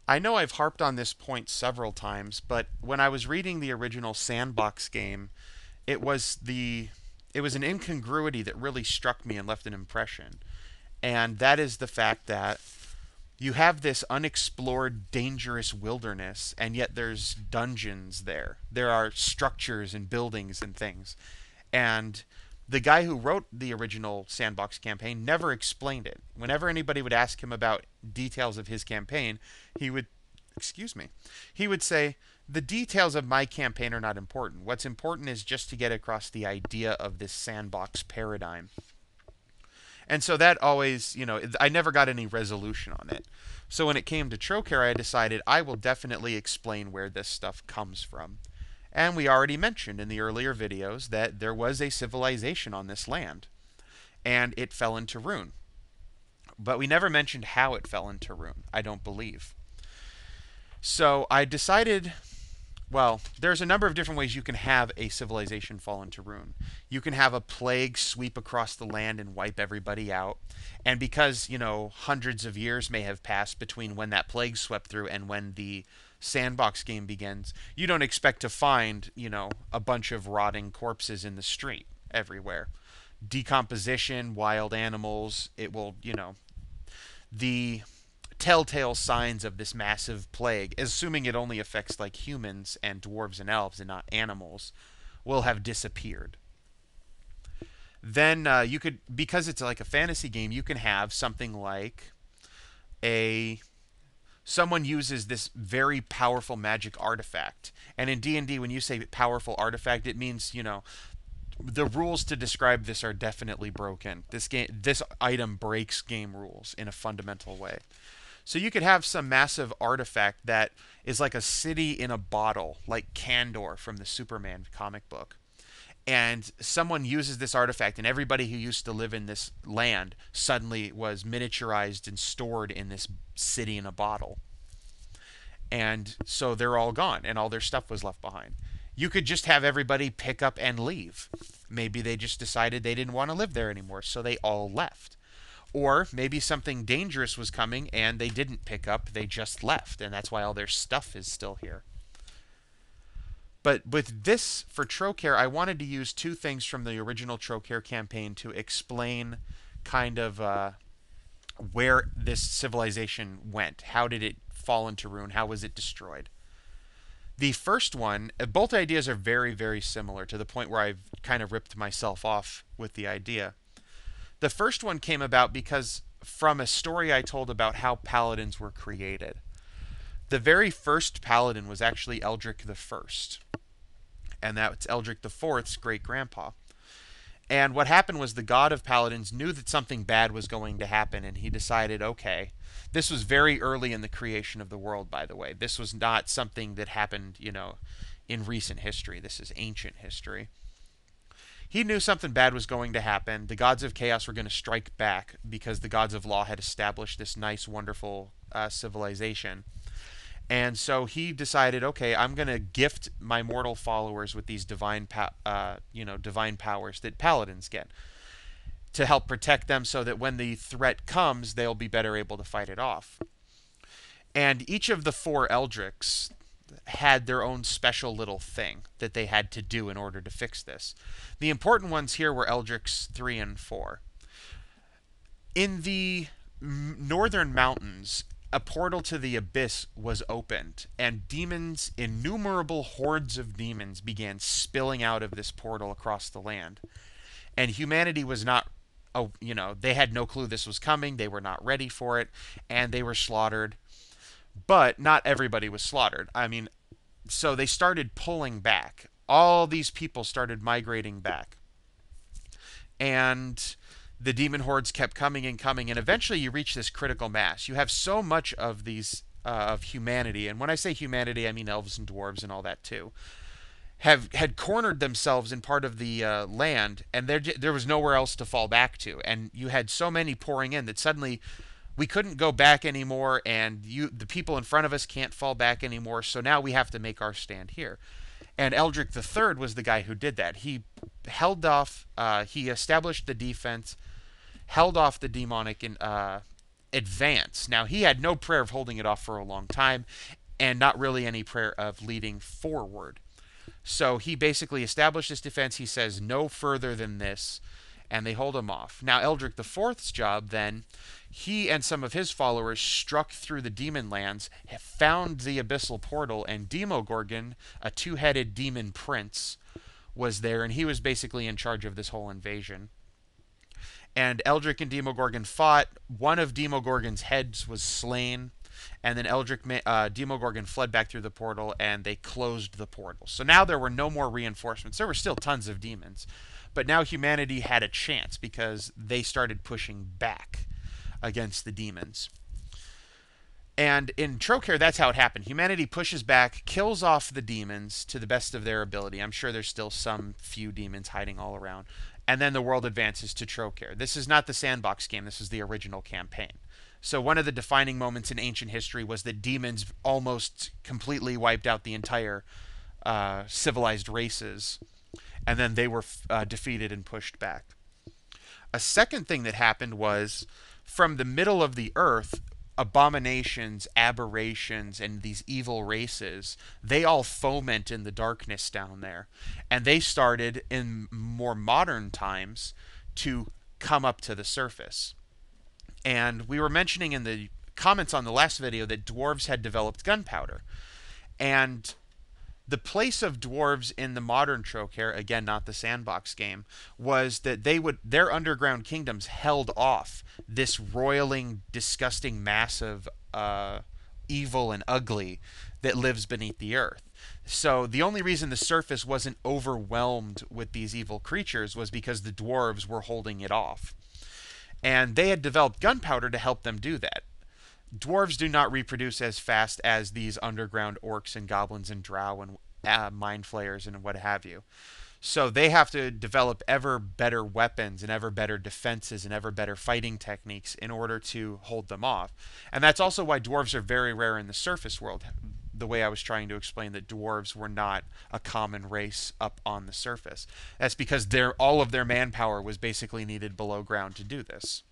I know I've harped on this point several times, but when I was reading the original Sandbox game, it was the it was an incongruity that really struck me and left an impression. And that is the fact that you have this unexplored, dangerous wilderness, and yet there's dungeons there. There are structures and buildings and things. And the guy who wrote the original Sandbox campaign never explained it. Whenever anybody would ask him about details of his campaign, he would, excuse me, he would say, the details of my campaign are not important. What's important is just to get across the idea of this sandbox paradigm. And so that always, I never got any resolution on it. So when it came to Trokair, I decided I will definitely explain where this stuff comes from. And we already mentioned in the earlier videos that there was a civilization on this land, and it fell into ruin. But we never mentioned how it fell into ruin, I don't believe. So I decided, well, there's a number of different ways you can have a civilization fall into ruin. You can have a plague sweep across the land and wipe everybody out. And because, hundreds of years may have passed between when that plague swept through and when the sandbox game begins, you don't expect to find, a bunch of rotting corpses in the street everywhere. Decomposition, wild animals, it will, the telltale signs of this massive plague, assuming it only affects like humans and dwarves and elves and not animals, will have disappeared. Then you could, because it's like a fantasy game, you can have something like a someone uses this very powerful magic artifact. And in D&D, when you say powerful artifact, it means, the rules to describe this are definitely broken. This item breaks game rules in a fundamental way. So you could have some massive artifact that is like a city in a bottle, like Kandor from the Superman comic book. And someone uses this artifact, and everybody who used to live in this land suddenly was miniaturized and stored in this city in a bottle. And so they're all gone, and all their stuff was left behind. You could just have everybody pick up and leave. Maybe they just decided they didn't want to live there anymore, so they all left. Or maybe something dangerous was coming and they didn't pick up, they just left, and that's why all their stuff is still here. But with this, for Trokair, I wanted to use two things from the original Trokair campaign to explain kind of where this civilization went. How did it fall into ruin? How was it destroyed? The first one, both ideas are very, very similar to the point where I've kind of ripped myself off with the idea. The first one came about because from a story I told about how paladins were created. The very first paladin was actually Eldric I, and that's Eldric IV's great-grandpa. And what happened was the god of paladins knew that something bad was going to happen, and he decided, okay, this was very early in the creation of the world, by the way. This was not something that happened, in recent history. This is ancient history. He knew something bad was going to happen. The gods of chaos were going to strike back because the gods of law had established this nice, wonderful civilization. And so he decided, okay, I'm going to gift my mortal followers with these divine powers that paladins get to help protect them so that when the threat comes, they'll be better able to fight it off. And each of the four Eldrics had their own special little thing that they had to do in order to fix this. The important ones here were Eldrics III and IV. In the northern mountains, a portal to the abyss was opened, and demons, innumerable hordes of demons, began spilling out of this portal across the land. And humanity was not, they had no clue this was coming, they were not ready for it, and they were slaughtered. But not everybody was slaughtered. I mean, so they started pulling back. All these people started migrating back. And the demon hordes kept coming and coming, and eventually you reach this critical mass. You have so much of these of humanity, and when I say humanity, I mean elves and dwarves and all that too, had cornered themselves in part of the land, and there was nowhere else to fall back to. And you had so many pouring in that suddenly we couldn't go back anymore, and the people in front of us can't fall back anymore, so now we have to make our stand here. And Eldric III was the guy who did that. He held off, he established the defense, held off the demonic advance. Now, he had no prayer of holding it off for a long time, and not really any prayer of leading forward. So he basically established this defense. He says no further than this, and they hold him off. Now, Eldric IV's job then, he and some of his followers struck through the demon lands, found the abyssal portal, and Demogorgon, a two-headed demon prince, was there, and he was basically in charge of this whole invasion. And Eldric and Demogorgon fought. One of Demogorgon's heads was slain, and then Demogorgon fled back through the portal, and they closed the portal. So now there were no more reinforcements. There were still tons of demons, but now humanity had a chance because they started pushing back against the demons. And in Trokair, that's how it happened. Humanity pushes back, kills off the demons to the best of their ability. I'm sure there's still some few demons hiding all around. And then the world advances to Trokair. This is not the sandbox game. This is the original campaign. So one of the defining moments in ancient history was that demons almost completely wiped out the entire civilized races. And then they were defeated and pushed back. A second thing that happened was from the middle of the earth, abominations, aberrations, and these evil races, they all foment in the darkness down there. And they started in more modern times to come up to the surface. And we were mentioning in the comments on the last video that dwarves had developed gunpowder. And the place of dwarves in the modern Trokair, again not the sandbox game, was that their underground kingdoms held off this roiling, disgusting mass of evil and ugly that lives beneath the earth. So the only reason the surface wasn't overwhelmed with these evil creatures was because the dwarves were holding it off. And they had developed gunpowder to help them do that. Dwarves do not reproduce as fast as these underground orcs and goblins and drow and mind flayers and what have you. So they have to develop ever better weapons and ever better defenses and ever better fighting techniques in order to hold them off. And that's also why dwarves are very rare in the surface world. The way I was trying to explain that dwarves were not a common race up on the surface. That's because all of their manpower was basically needed below ground to do this.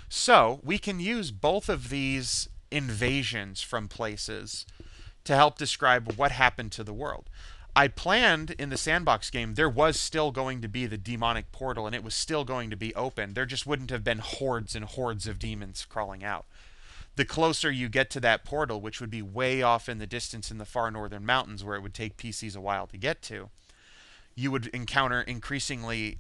So we can use both of these invasions from places to help describe what happened to the world. I planned in the sandbox game there was still going to be the demonic portal and it was still going to be open. There just wouldn't have been hordes and hordes of demons crawling out. The closer you get to that portal, which would be way off in the distance in the far northern mountains where it would take PCs a while to get to, you would encounter increasingly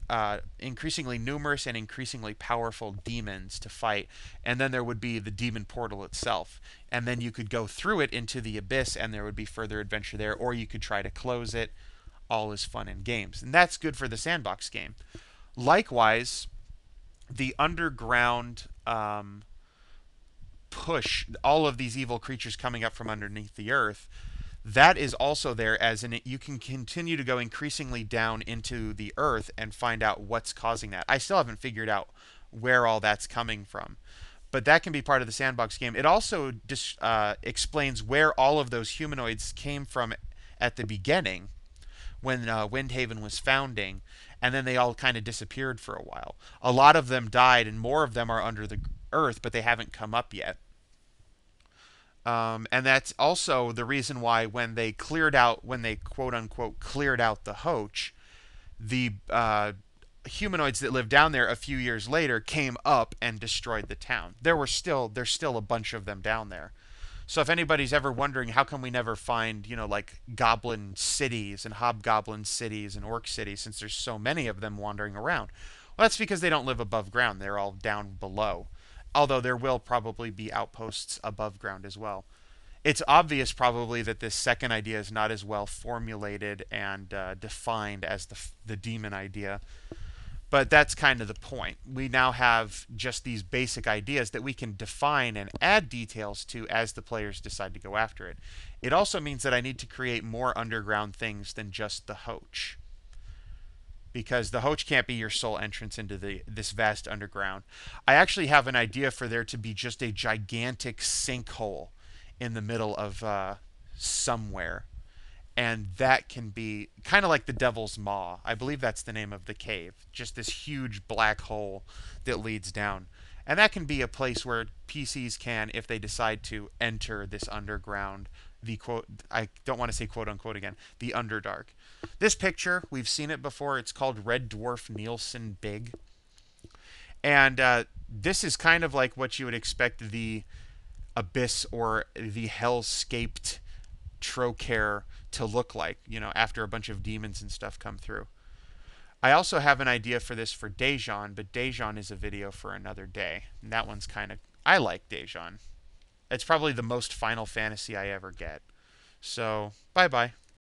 numerous and increasingly powerful demons to fight, and then there would be the demon portal itself. And then you could go through it into the abyss, and there would be further adventure there, or you could try to close it. All is fun and games. And that's good for the sandbox game. Likewise, the underground push, all of these evil creatures coming up from underneath the earth, that is also there, as in you can continue to go increasingly down into the earth and find out what's causing that. I still haven't figured out where all that's coming from, but that can be part of the sandbox game. It also explains where all of those humanoids came from at the beginning when Windhaven was founding, and then they all kind of disappeared for a while. A lot of them died, and more of them are under the earth, but they haven't come up yet. And that's also the reason why when they quote unquote cleared out the Hoach, the humanoids that lived down there a few years later came up and destroyed the town. There's still a bunch of them down there. So if anybody's ever wondering how come we never find, like goblin cities and hobgoblin cities and orc cities, since there's so many of them wandering around, well, that's because they don't live above ground. They're all down below. Although there will probably be outposts above ground as well. It's obvious probably that this second idea is not as well formulated and defined as the demon idea. But that's kind of the point. We now have just these basic ideas that we can define and add details to as the players decide to go after it. It also means that I need to create more underground things than just the Hoach, because the Hoach can't be your sole entrance into this vast underground. I actually have an idea for there to be just a gigantic sinkhole in the middle of somewhere. And that can be kind of like the Devil's Maw. I believe that's the name of the cave. Just this huge black hole that leads down. And that can be a place where PCs can, if they decide to enter this underground, the quote, I don't want to say quote unquote again, the Underdark. This picture, we've seen it before. It's called Red Dwarf Nielsen Big. And this is kind of like what you would expect the Abyss or the Hellscaped Trokair to look like, after a bunch of demons and stuff come through. I also have an idea for this for Dajon, but Dajon is a video for another day. And that one's kind of... I like Dajon. It's probably the most Final Fantasy I ever get. So, bye-bye.